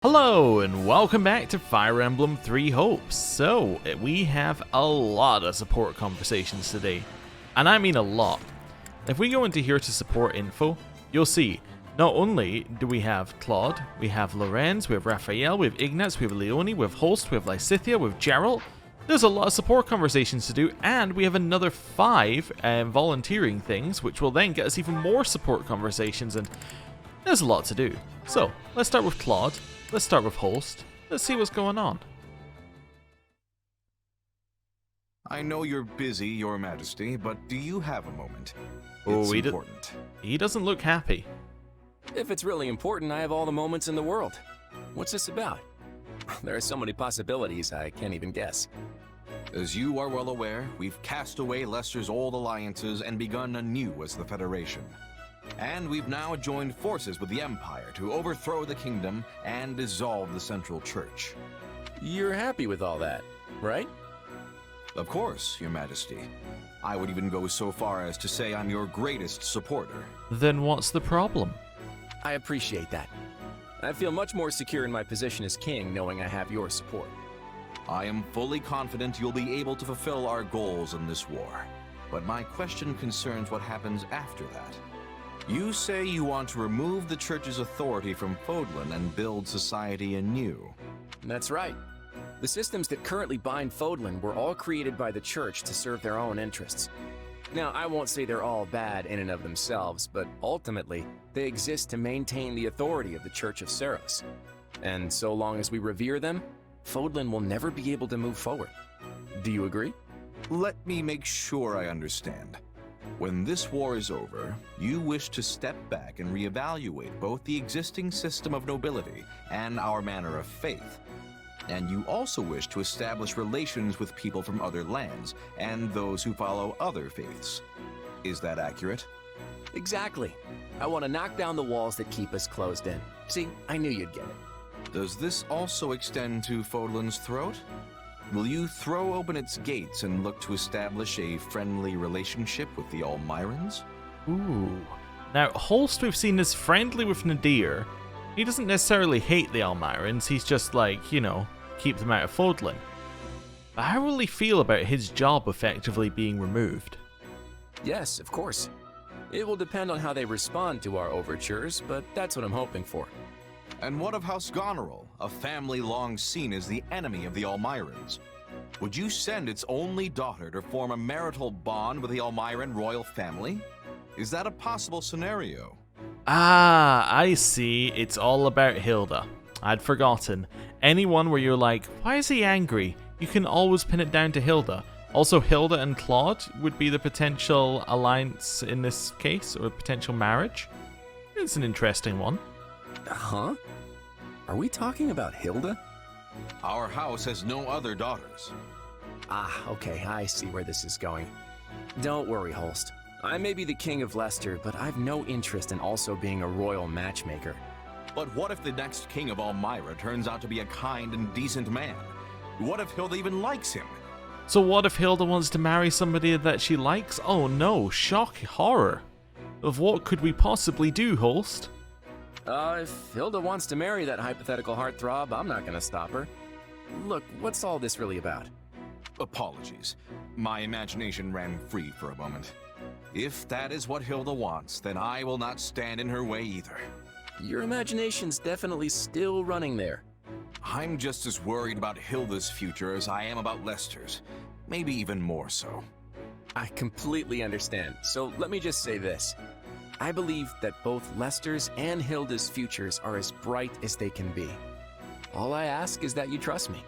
Hello and welcome back to Fire Emblem 3 Hopes. So, we have a lot of support conversations today, and I mean a lot. If we go into here to support info, you'll see not only do we have Claude, we have Lorenz, we have Raphael, we have Ignatz, we have Leone, we have Holst, we have Lycithia, we have Gerald. There's a lot of support conversations to do, and we have another 5 volunteering things, which will then get us even more support conversations, and there's a lot to do. So, let's start with Claude. Let's start with Holst. Let's see what's going on. I know you're busy, Your Majesty, but do you have a moment? Oh, it's important. He doesn't look happy. If it's really important, I have all the moments in the world. What's this about? There are so many possibilities, I can't even guess. As you are well aware, we've cast away Leicester's old alliances and begun anew as the Federation. And we've now joined forces with the Empire to overthrow the kingdom and dissolve the Central Church. You're happy with all that, right? Of course, Your Majesty. I would even go so far as to say I'm your greatest supporter. Then what's the problem? I appreciate that. I feel much more secure in my position as king knowing I have your support. I am fully confident you'll be able to fulfill our goals in this war. But my question concerns what happens after that. You say you want to remove the Church's authority from Fódlan and build society anew. That's right. The systems that currently bind Fódlan were all created by the Church to serve their own interests. Now, I won't say they're all bad in and of themselves, but ultimately, they exist to maintain the authority of the Church of Seiros. And so long as we revere them, Fódlan will never be able to move forward. Do you agree? Let me make sure I understand. When this war is over, you wish to step back and reevaluate both the existing system of nobility and our manner of faith. And you also wish to establish relations with people from other lands and those who follow other faiths. Is that accurate? Exactly. I want to knock down the walls that keep us closed in. See, I knew you'd get it. Does this also extend to Fódlan's throat? Will you throw open its gates and look to establish a friendly relationship with the Almirans? Ooh. Now, Holst we've seen is friendly with Nadir. He doesn't necessarily hate the Almirans, he's just like, you know, keep them out of Fódlan. But how will he feel about his job effectively being removed? Yes, of course. It will depend on how they respond to our overtures, but that's what I'm hoping for. And what of House Goneril, a family long seen as the enemy of the Almirans? Would you send its only daughter to form a marital bond with the Almiran royal family? Is that a possible scenario? Ah, I see. It's all about Hilda. I'd forgotten. Anyone where you're like, why is he angry? You can always pin it down to Hilda. Also, Hilda and Claude would be the potential alliance in this case, or potential marriage. It's an interesting one. Huh? Are we talking about Hilda? Our house has no other daughters. Ah, okay, I see where this is going. Don't worry, Holst. I may be the king of Leicester, but I've no interest in also being a royal matchmaker. But what if the next king of Almira turns out to be a kind and decent man? What if Hilda even likes him? So what if Hilda wants to marry somebody that she likes? Oh no, shock, horror. Of what could we possibly do, Holst? If Hilda wants to marry that hypothetical heartthrob, I'm not gonna stop her. Look, what's all this really about? Apologies. My imagination ran free for a moment. If that is what Hilda wants, then I will not stand in her way either. Your imagination's definitely still running there. I'm just as worried about Hilda's future as I am about Leicester's. Maybe even more so. I completely understand, so let me just say this. I believe that both Leicester's and Hilda's futures are as bright as they can be. All I ask is that you trust me.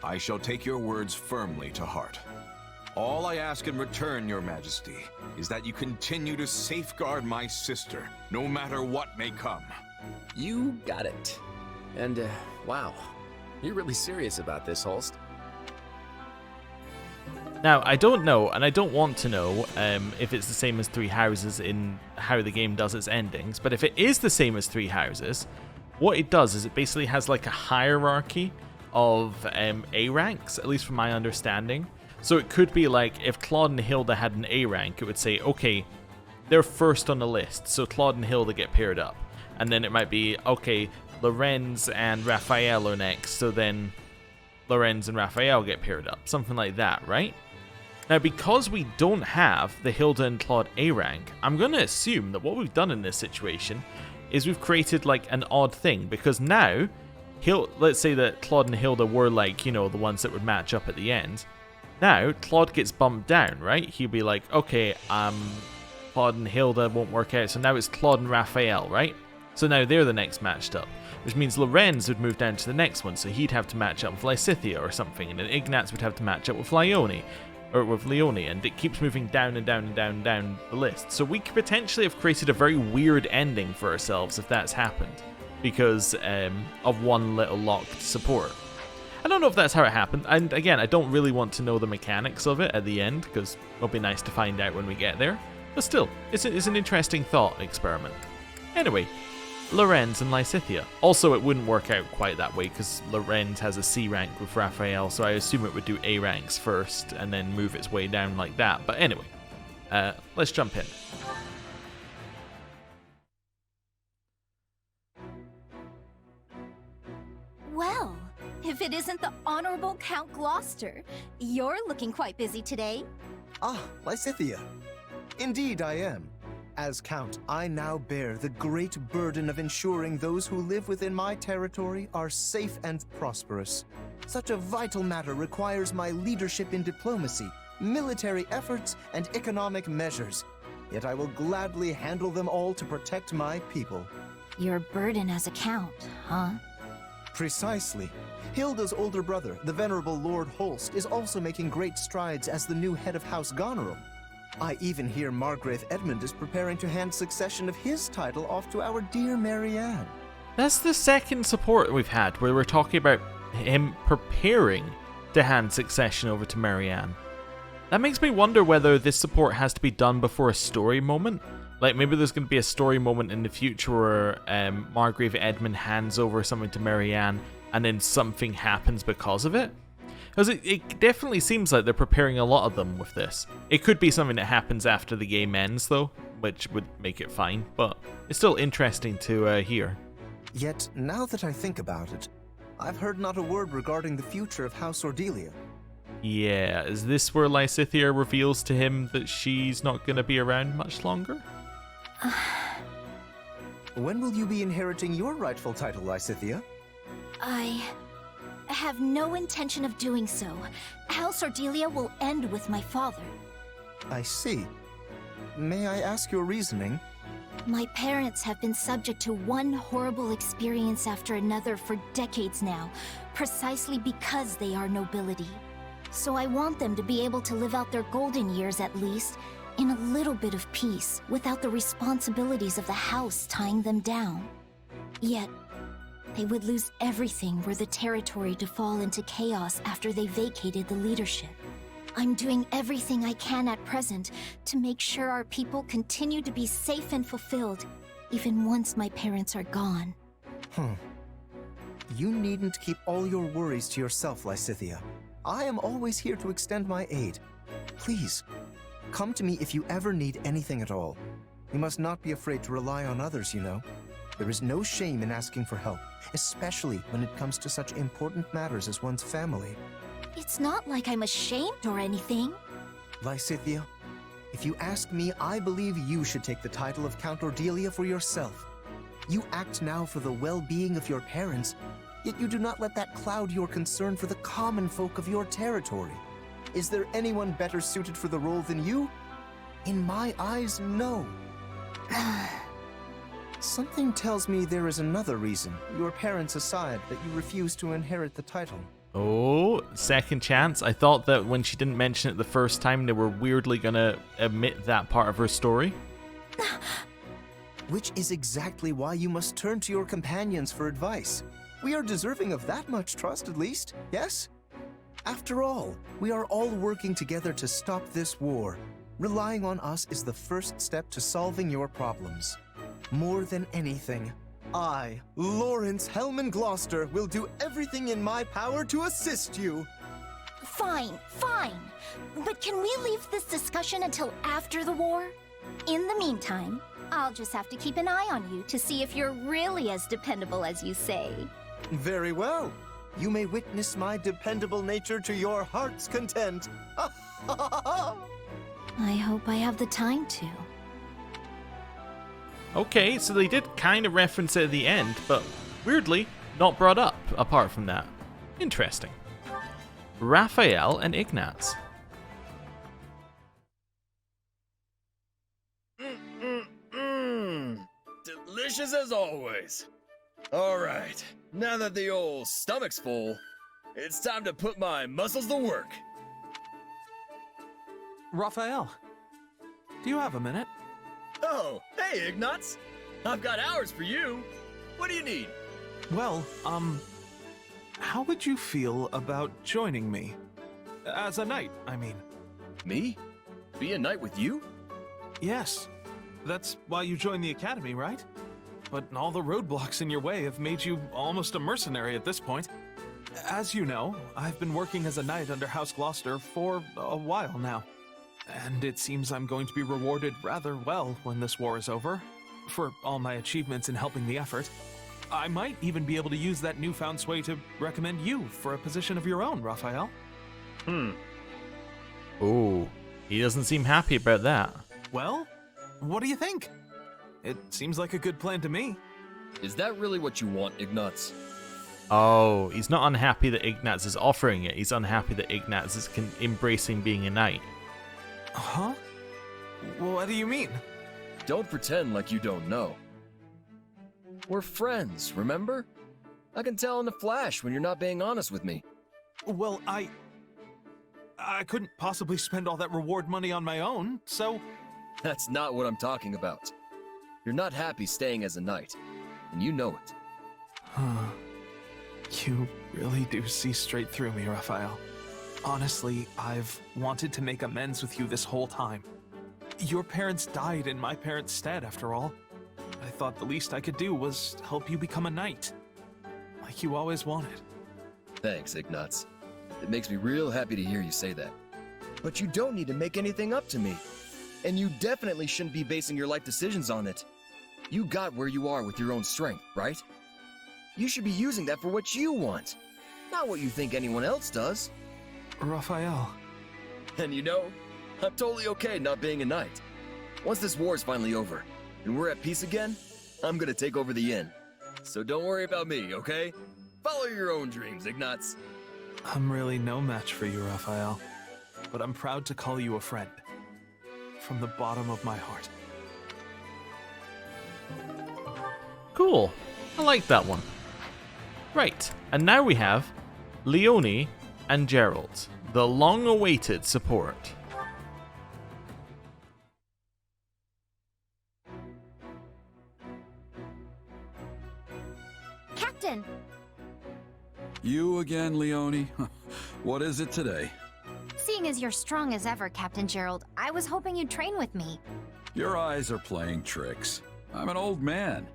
I shall take your words firmly to heart. All I ask in return, Your Majesty, is that you continue to safeguard my sister, no matter what may come. You got it. And, wow, you're really serious about this, Holst. Now, I don't know, and I don't want to know, if it's the same as Three Houses in how the game does its endings, but if it is the same as Three Houses, what it does is it basically has like a hierarchy of A ranks, at least from my understanding. So it could be like, if Claude and Hilda had an A rank, it would say, okay, they're first on the list, so Claude and Hilda get paired up. And then it might be, okay, Lorenz and Raphael are next, so then Lorenz and Raphael get paired up. Something like that, right? Now, because we don't have the Hilda and Claude A rank, I'm going to assume that what we've done in this situation is we've created like an odd thing, because now, let's say that Claude and Hilda were like, you know, the ones that would match up at the end. Now, Claude gets bumped down, right? He'll be like, okay, Claude and Hilda won't work out, so now it's Claude and Raphael, right? So now they're the next matched up, which means Lorenz would move down to the next one, so he'd have to match up with Lycithia or something, and then Ignatz would have to match up with Leone, and it keeps moving down and down and down and down the list. So we could potentially have created a very weird ending for ourselves if that's happened, because of one little locked support. I don't know if that's how it happened, and again, I don't really want to know the mechanics of it at the end, because it'll be nice to find out when we get there, but still, it's an interesting thought experiment. Anyway, Lorenz and Lycithia. Also, it wouldn't work out quite that way, because Lorenz has a C rank with Raphael, so I assume it would do A ranks first, and then move its way down like that, but anyway, let's jump in. Well, if it isn't the Honorable Count Gloucester, you're looking quite busy today. Ah, Lycithia. Indeed I am. As Count, I now bear the great burden of ensuring those who live within my territory are safe and prosperous. Such a vital matter requires my leadership in diplomacy, military efforts, and economic measures. Yet I will gladly handle them all to protect my people. Your burden as a count, huh? Precisely. Hilda's older brother, the venerable Lord Holst, is also making great strides as the new head of House Goneril. I even hear Margrave Edmund is preparing to hand succession of his title off to our dear Marianne. That's the second support we've had where we're talking about him preparing to hand succession over to Marianne. That makes me wonder whether this support has to be done before a story moment. Like, maybe there's going to be a story moment in the future where Margrave Edmund hands over something to Marianne and then something happens because of it. Because it definitely seems like they're preparing a lot of them with this. It could be something that happens after the game ends, though, which would make it fine, but it's still interesting to hear. Yet, now that I think about it, I've heard not a word regarding the future of House Ordelia. Yeah, is this where Lycithia reveals to him that she's not going to be around much longer? When will you be inheriting your rightful title, Lycithia? I have no intention of doing so. House Ordelia will end with my father. I see. May I ask your reasoning? My parents have been subject to one horrible experience after another for decades now, precisely because they are nobility. So I want them to be able to live out their golden years at least, in a little bit of peace, without the responsibilities of the house tying them down. Yet, they would lose everything were the territory to fall into chaos after they vacated the leadership. I'm doing everything I can at present to make sure our people continue to be safe and fulfilled, even once my parents are gone. You needn't keep all your worries to yourself, Lycithia. I am always here to extend my aid. Please, come to me if you ever need anything at all. You must not be afraid to rely on others, you know. There is no shame in asking for help, especially when it comes to such important matters as one's family. It's not like I'm ashamed or anything. Lycithia, if you ask me, I believe you should take the title of Count Ordelia for yourself. You act now for the well-being of your parents, yet you do not let that cloud your concern for the common folk of your territory. Is there anyone better suited for the role than you? In my eyes, no. Something tells me there is another reason, your parents aside, that you refuse to inherit the title. Oh, second chance. I thought that when she didn't mention it the first time, they were weirdly gonna omit that part of her story. Which is exactly why you must turn to your companions for advice. We are deserving of that much trust, at least, yes? After all, we are all working together to stop this war. Relying on us is the first step to solving your problems. More than anything, I, Lawrence Hellman Gloucester, will do everything in my power to assist you. Fine. But can we leave this discussion until after the war? In the meantime, I'll just have to keep an eye on you to see if you're really as dependable as you say. Very well. You may witness my dependable nature to your heart's content. I hope I have the time to. Okay, so they did kind of reference it at the end, but weirdly, not brought up apart from that. Interesting. Raphael and Ignatz. Delicious as always. Alright, now that the old stomach's full, it's time to put my muscles to work. Raphael, do you have a minute? Oh, hey Ignatz! I've got hours for you. What do you need? Well, how would you feel about joining me? As a knight, I mean. Me? Be a knight with you? Yes. That's why you joined the academy, right? But all the roadblocks in your way have made you almost a mercenary at this point. As you know, I've been working as a knight under House Gloucester for a while now. And it seems I'm going to be rewarded rather well when this war is over, for all my achievements in helping the effort. I might even be able to use that newfound sway to recommend you for a position of your own, Raphael. Ooh, he doesn't seem happy about that. Well, what do you think? It seems like a good plan to me. Is that really what you want, Ignatz? Oh, he's not unhappy that Ignatz is offering it. He's unhappy that Ignatz is embracing being a knight. Huh? What do you mean? Don't pretend like you don't know. We're friends, remember? I can tell in a flash when you're not being honest with me. Well, I couldn't possibly spend all that reward money on my own, so... That's not what I'm talking about. You're not happy staying as a knight, and you know it. You really do see straight through me, Raphael. Honestly, I've wanted to make amends with you this whole time. Your parents died in my parents' stead, after all. I thought the least I could do was help you become a knight, like you always wanted. Thanks, Ignatz. It makes me real happy to hear you say that. But you don't need to make anything up to me. And you definitely shouldn't be basing your life decisions on it. You got where you are with your own strength, right? You should be using that for what you want, not what you think anyone else does. Raphael. And you know, I'm totally okay not being a knight. Once this war is finally over, and we're at peace again, I'm gonna take over the inn. So don't worry about me, okay? Follow your own dreams, Ignatz. I'm really no match for you, Raphael. But I'm proud to call you a friend. From the bottom of my heart. Cool. I like that one. Right, and now we have Leonie and Gerald, the long-awaited support. Captain! You again, Leonie? What is it today? Seeing as you're strong as ever, Captain Gerald, I was hoping you'd train with me. Your eyes are playing tricks. I'm an old man.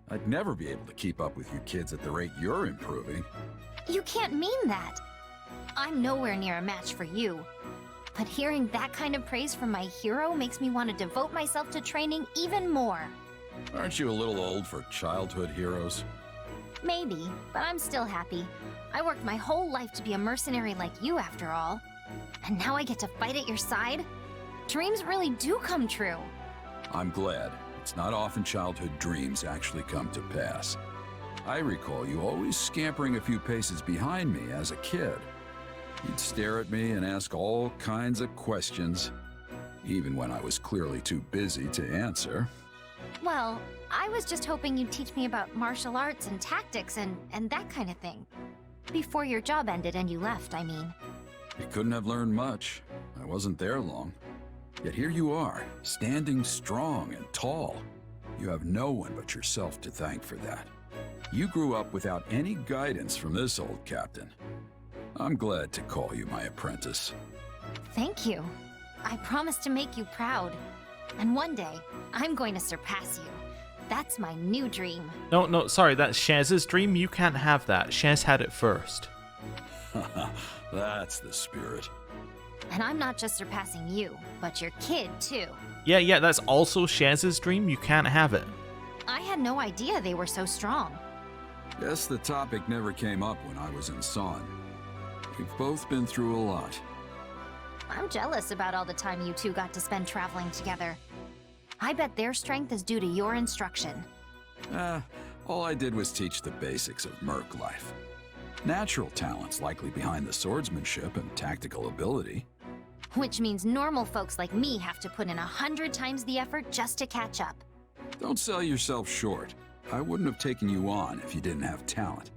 I'd never be able to keep up with you kids at the rate you're improving. You can't mean that. I'm nowhere near a match for you. But hearing that kind of praise from my hero makes me want to devote myself to training even more. Aren't you a little old for childhood heroes? Maybe, but I'm still happy. I worked my whole life to be a mercenary like you, after all. And now I get to fight at your side? Dreams really do come true. I'm glad. It's not often childhood dreams actually come to pass. I recall you always scampering a few paces behind me as a kid. You'd stare at me and ask all kinds of questions, even when I was clearly too busy to answer. Well, I was just hoping you'd teach me about martial arts and tactics and that kind of thing. Before your job ended and you left, I mean. You couldn't have learned much. I wasn't there long. Yet here you are, standing strong and tall. You have no one but yourself to thank for that. You grew up without any guidance from this old captain. I'm glad to call you my apprentice. Thank you. I promise to make you proud. And one day, I'm going to surpass you. That's my new dream. No, sorry, that's Shez's dream. You can't have that. Shez had it first. That's the spirit. And I'm not just surpassing you, but your kid, too. Yeah, that's also Shez's dream. You can't have it. I had no idea they were so strong. Guess the topic never came up when I was in Son. We've both been through a lot. I'm jealous about all the time you two got to spend traveling together. I bet their strength is due to your instruction. All I did was teach the basics of merc life. Natural talent's likely behind the swordsmanship and tactical ability. Which means normal folks like me have to put in 100 times the effort just to catch up. Don't sell yourself short. I wouldn't have taken you on if you didn't have talent.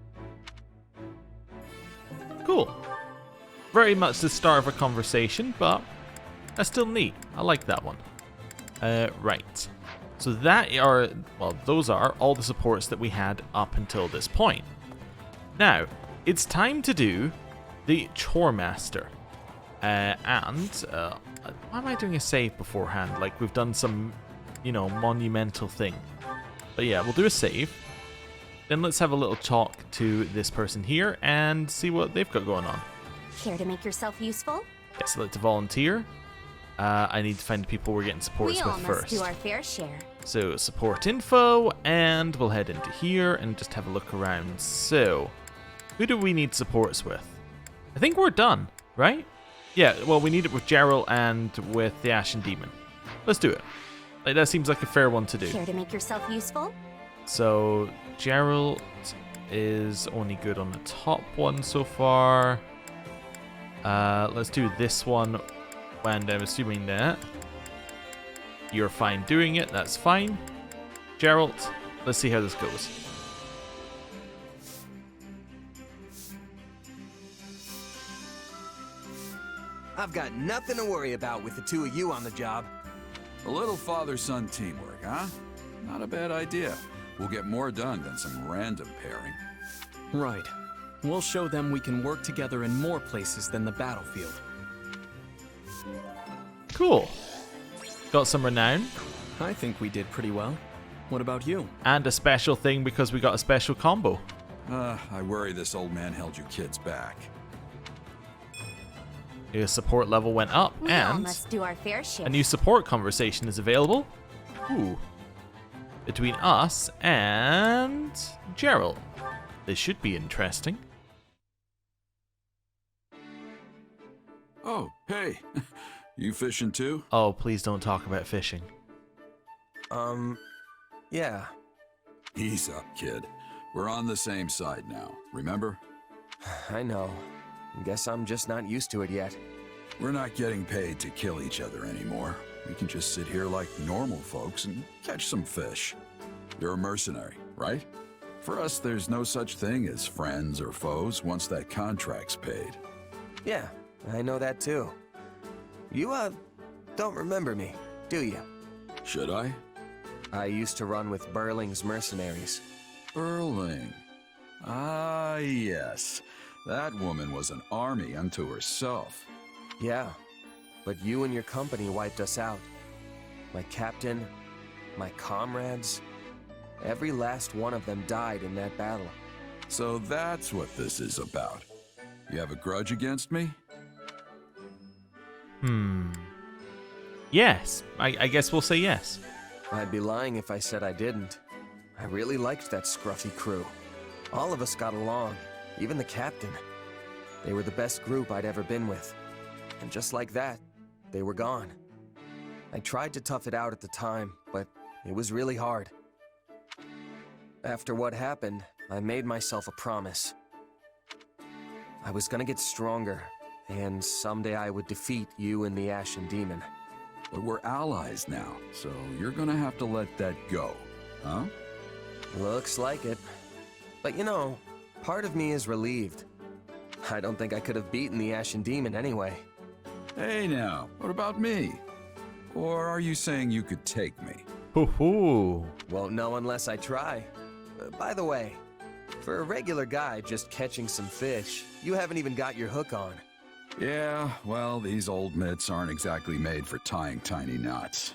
Cool. Very much the start of a conversation, but that's still neat. I like that one. Right. So those are all the supports that we had up until this point. Now, it's time to do the Choremaster. Why am I doing a save beforehand? Like we've done some, monumental thing. But yeah, we'll do a save. Then let's have a little talk to this person here and see what they've got going on. Care to make yourself useful? Yes, select to volunteer. I need to find the people we're getting supports with first. We all must do our fair share. So support info, and we'll head into here and just have a look around. So, who do we need supports with? I think we're done, right? Yeah, well, we need it with Gerald and with the Ashen Demon. Let's do it. Like, that seems like a fair one to do. Care to make yourself useful? So, Gerald is only good on the top one so far. Let's do this one, and I'm assuming that you're fine doing it. That's fine. Gerald, let's see how this goes. I've got nothing to worry about with the two of you on the job. A little father-son teamwork, huh? Not a bad idea. We'll get more done than some random pairing. Right. We'll show them we can work together in more places than the battlefield. Cool. Got some renown. I think we did pretty well. What about you? And a special thing because we got a special combo. I worry this old man held you kids back. Your support level went up, We all and must do our fair share. a new support conversation is available. Ooh. Between us and Gerald. This should be interesting. Oh, hey. You fishing too? Oh, please don't talk about fishing. Yeah. Ease up, kid. We're on the same side now, remember? I know. Guess I'm just not used to it yet. We're not getting paid to kill each other anymore. We can just sit here like normal folks and catch some fish. You're a mercenary, right? For us, there's no such thing as friends or foes once that contract's paid. Yeah, I know that too. You, don't remember me, do you? Should I? I used to run with Burling's mercenaries. Burling. Ah, yes. That woman was an army unto herself. Yeah, but you and your company wiped us out. My captain, my comrades, every last one of them died in that battle. So that's what this is about. You have a grudge against me? Yes, I guess we'll say yes. I'd be lying if I said I didn't. I really liked that scruffy crew. All of us got along, even the captain. They were the best group I'd ever been with. And just like that, they were gone. I tried to tough it out at the time, but it was really hard. After what happened, I made myself a promise. I was gonna get stronger, and someday I would defeat you and the Ashen Demon. But we're allies now, so you're gonna have to let that go, huh? Looks like it. But you know, part of me is relieved. I don't think I could have beaten the Ashen Demon anyway. Hey now, what about me? Or are you saying you could take me? Hoo-hoo. Won't know unless I try. By the way, for a regular guy just catching some fish, you haven't even got your hook on. Yeah, well, these old mitts aren't exactly made for tying tiny knots.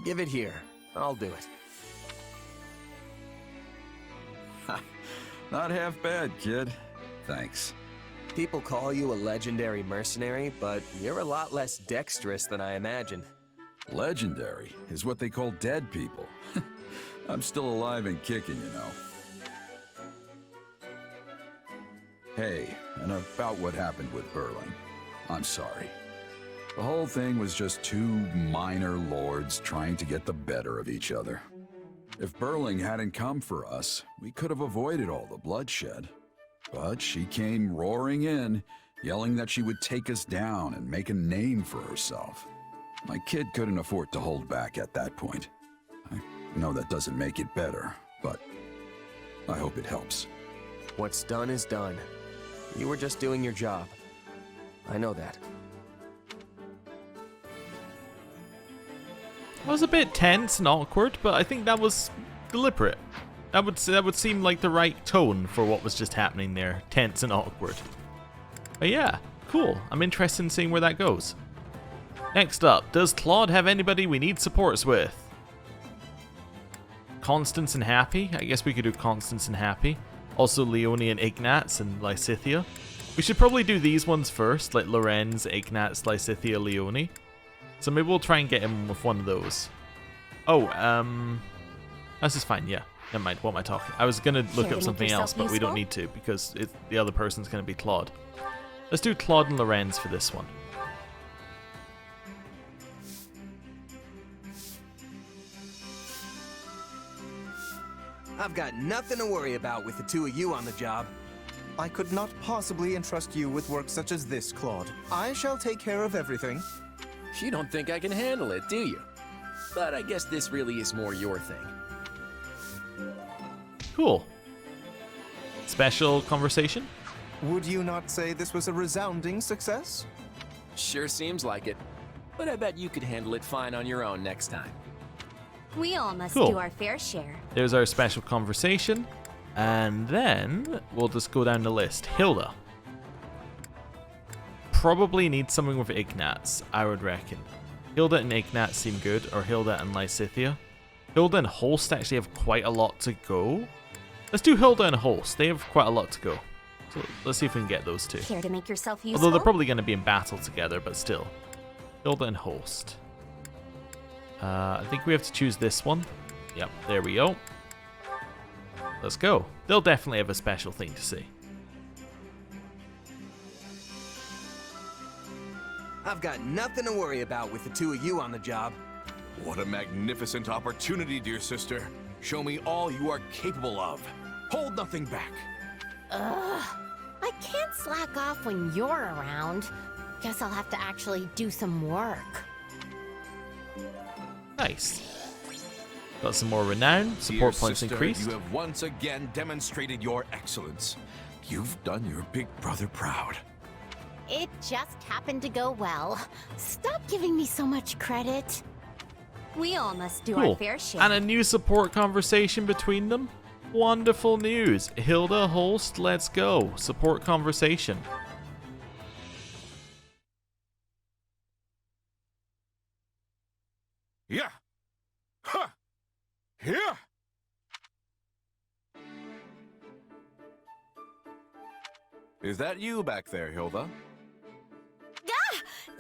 Give it here. I'll do it. Not half bad, kid. Thanks. People call you a legendary mercenary, but you're a lot less dexterous than I imagined. Legendary is what they call dead people. I'm still alive and kicking, you know. Hey, and about what happened with Burling. I'm sorry. The whole thing was just two minor lords trying to get the better of each other. If Burling hadn't come for us, we could have avoided all the bloodshed. But she came roaring in, yelling that she would take us down and make a name for herself. My kid couldn't afford to hold back at that point. I know that doesn't make it better, but I hope it helps. What's done is done. You were just doing your job. I know that. It was a bit tense and awkward, but I think that was deliberate. That would seem like the right tone for what was just happening there. Tense and awkward. But yeah, cool. I'm interested in seeing where that goes. Next up, does Claude have anybody we need supports with? Constance and Happy? I guess we could do Constance and Happy. Also Leone and Ignatz and Lycithia. We should probably do these ones first, like Lorenz, Ignatz, Lycithia, Leone. So maybe we'll try and get him with one of those. Oh, this is fine, yeah. Never mind, what am I talking? I was going to look up something else, but we don't need to because the other person's going to be Claude. Let's do Claude and Lorenz for this one. I've got nothing to worry about with the two of you on the job. I could not possibly entrust you with work such as this, Claude. I shall take care of everything. You don't think I can handle it, do you? But I guess this really is more your thing. Cool. Special conversation? Would you not say this was a resounding success? Sure seems like it. But I bet you could handle it fine on your own next time. We all must Cool. do our fair share. There's our special conversation. And then we'll just go down the list. Hilda. Probably need something with Ignatz, I would reckon. Hilda and Ignatz seem good, or Hilda and Lycithia. Hilda and Holst actually have quite a lot to go. Let's do Hilda and Holst. They have quite a lot to go. So let's see if we can get those two. Care to make yourself useful? Although they're probably going to be in battle together, but still. Hilda and Holst. I think we have to choose this one. Yep, there we go. Let's go. They'll definitely have a special thing to say. I've got nothing to worry about with the two of you on the job. What a magnificent opportunity, dear sister. Show me all you are capable of. Hold nothing back. Ugh. I can't slack off when you're around. Guess I'll have to actually do some work. Nice. Got some more renown. Support Dear points sister, increased. You have once again demonstrated your excellence. You've done your big brother proud. It just happened to go well. Stop giving me so much credit. We all must do Cool. our fair share. And a new support conversation between them. Wonderful news. Hilda, Holst, let's go. Support conversation. Yeah. Huh. Yeah. Is that you back there, Hilda?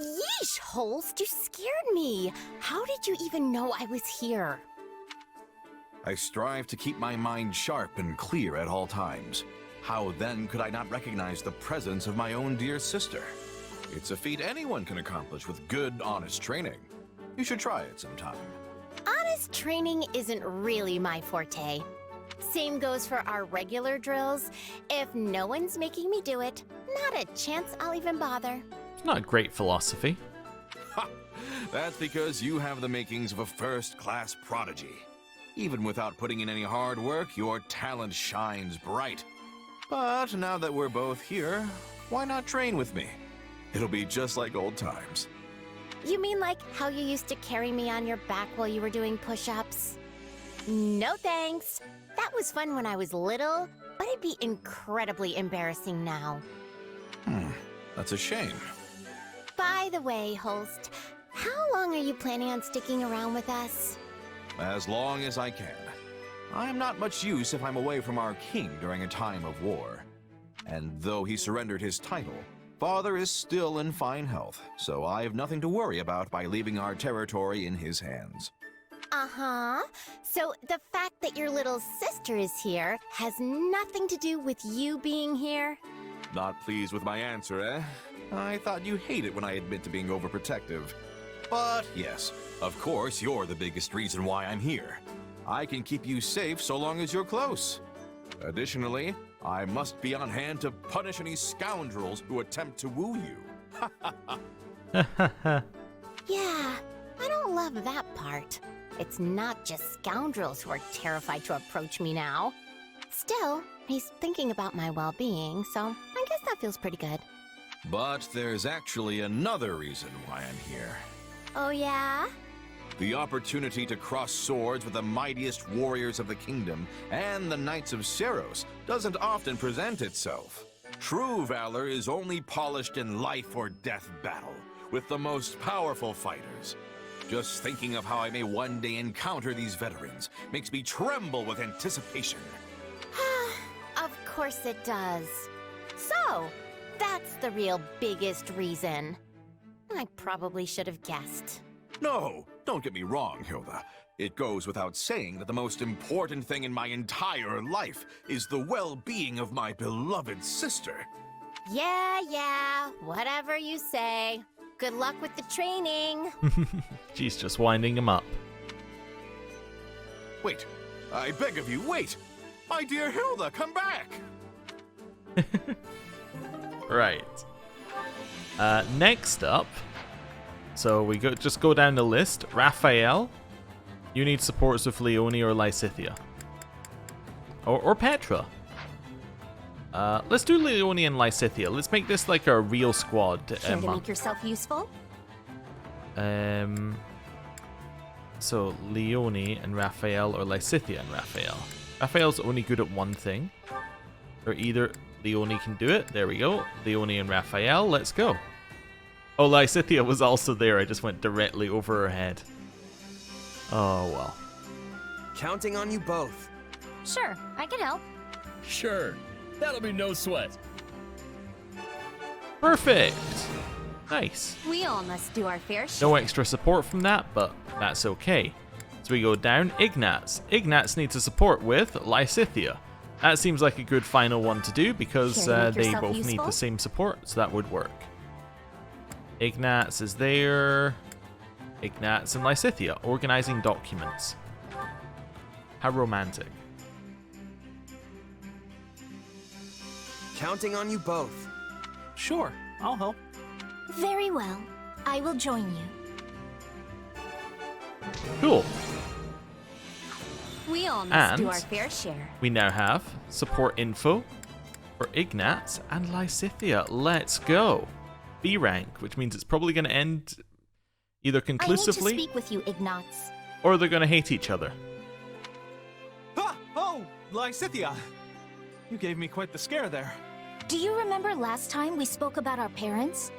Yeesh, Holst, you scared me. How did you even know I was here? I strive to keep my mind sharp and clear at all times. How then could I not recognize the presence of my own dear sister? It's a feat anyone can accomplish with good, honest training. You should try it sometime. Honest training isn't really my forte. Same goes for our regular drills. If no one's making me do it, not a chance I'll even bother. It's not a great philosophy. Ha! That's because you have the makings of a first-class prodigy. Even without putting in any hard work, your talent shines bright. But now that we're both here, why not train with me? It'll be just like old times. You mean like how you used to carry me on your back while you were doing push-ups? No thanks. That was fun when I was little, but it'd be incredibly embarrassing now. That's a shame. By the way, Holst, how long are you planning on sticking around with us? As long as I can. I'm not much use if I'm away from our king during a time of war. And though he surrendered his title, Father is still in fine health, so I have nothing to worry about by leaving our territory in his hands. Uh-huh. So the fact that your little sister is here has nothing to do with you being here? Not pleased with my answer, eh? I thought you hate it when I admit to being overprotective. But yes, of course you're the biggest reason why I'm here. I can keep you safe so long as you're close. Additionally, I must be on hand to punish any scoundrels who attempt to woo you. Yeah, I don't love that part. It's not just scoundrels who are terrified to approach me now. Still, he's thinking about my well-being, so I guess that feels pretty good. But there's actually another reason why I'm here. Oh yeah? The opportunity to cross swords with the mightiest warriors of the kingdom and the Knights of Seros doesn't often present itself. True valor is only polished in life or death battle, with the most powerful fighters. Just thinking of how I may one day encounter these veterans makes me tremble with anticipation. Of course it does. So, that's the real biggest reason. I probably should have guessed. No, don't get me wrong, Hilda. It goes without saying that the most important thing in my entire life is the well-being of my beloved sister. Yeah, whatever you say. Good luck with the training. She's just winding him up. Wait, I beg of you, wait! My dear Hilda, come back! Right. Next up, so we just go down the list. Raphael, you need supports with Leone or Lycithia. Or Petra. Let's do Leone and Lycithia. Let's make this like a real squad. Care to make yourself useful? So Leone and Raphael, or Lycithia and Raphael. Raphael's only good at one thing. Or either Leone can do it. There we go. Leone and Raphael, let's go. Oh, Lycithia was also there. I just went directly over her head. Oh, well. Counting on you both. Sure, I can help. Sure. That'll be no sweat. Perfect. Nice. We all must do our fair share. No extra support from that, but that's okay. So we go down. Ignatz. Ignatz needs a support with Lycithia. That seems like a good final one to do because they both need the same support, so that would work. Ignatz is there. Ignatz and Lycithia, organizing documents. How romantic. Counting on you both. Sure, I'll help. Very well. I will join you. Cool. We all must do our And fair share. we now have support info for Ignatz and Lycithia. Let's go. B rank, which means it's probably going to end either conclusively I need to speak with you, Ignatz. or they're going to hate each other. Ah! Oh, Lycithia! You gave me quite the scare there. Do you remember last time we spoke about our parents?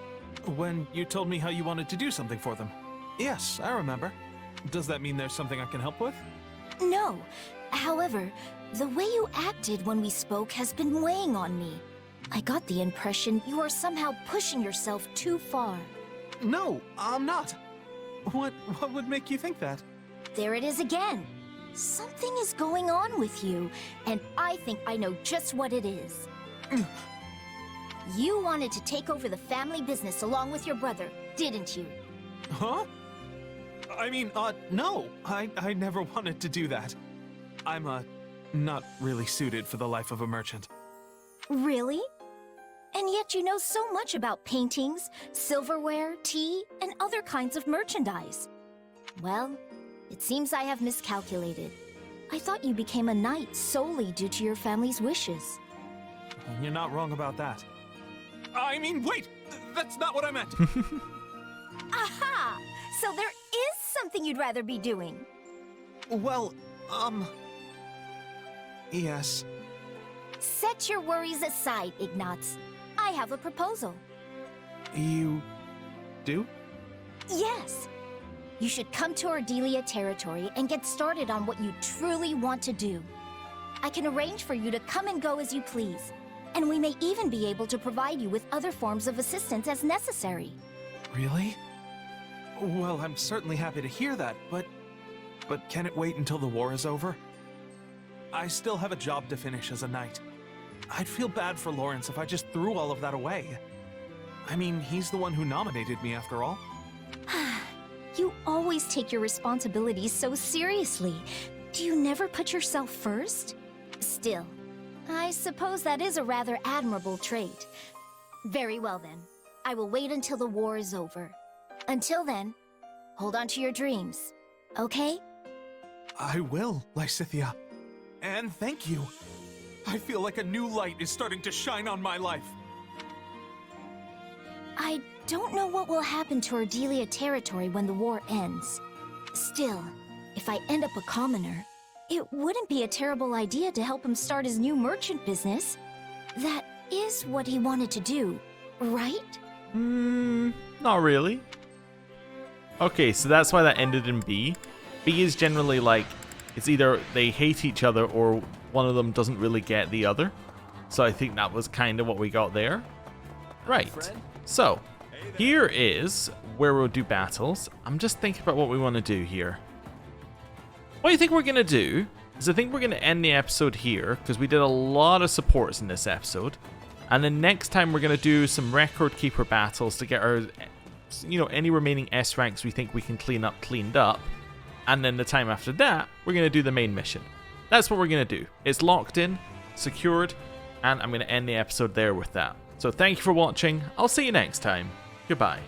When you told me how you wanted to do something for them. Yes, I remember. Does that mean there's something I can help with? No. However, the way you acted when we spoke has been weighing on me. I got the impression you are somehow pushing yourself too far. No, I'm not. What would make you think that? There it is again. Something is going on with you, and I think I know just what it is. You wanted to take over the family business along with your brother, didn't you? Huh? I mean, no. I never wanted to do that. I'm, not really suited for the life of a merchant. Really? And yet you know so much about paintings, silverware, tea, and other kinds of merchandise. Well, it seems I have miscalculated. I thought you became a knight solely due to your family's wishes. You're not wrong about that. I mean, wait! That's not what I meant! Aha! So there is something you'd rather be doing. Well, yes. Set your worries aside, Ignatz. I have a proposal. You do? Yes. You should come to Ardelia territory and get started on what you truly want to do. I can arrange for you to come and go as you please. And we may even be able to provide you with other forms of assistance as necessary. Really? Well, I'm certainly happy to hear that, but can it wait until the war is over? I still have a job to finish as a knight. I'd feel bad for Lorenz if I just threw all of that away. I mean, he's the one who nominated me after all. You always take your responsibilities so seriously. Do you never put yourself first? Still, I suppose that is a rather admirable trait. Very well then. I will wait until the war is over. Until then, hold on to your dreams, okay? I will, Lycithia. And thank you. I feel like a new light is starting to shine on my life. I don't know what will happen to Ardelia territory when the war ends. Still, if I end up a commoner, it wouldn't be a terrible idea to help him start his new merchant business. That is what he wanted to do, right? Not really. Okay, so that's why that ended in B. B is generally like, it's either they hate each other or one of them doesn't really get the other. So I think that was kind of what we got there. Right. So, here is where we'll do battles. I'm just thinking about what we want to do here. What I think we're going to do is I think we're going to end the episode here because we did a lot of supports in this episode. And then next time we're going to do some record keeper battles to get our, any remaining S ranks we think we can clean up cleaned up. And then the time after that, we're going to do the main mission. That's what we're going to do. It's locked in, secured, and I'm going to end the episode there with that. So thank you for watching. I'll see you next time. Goodbye.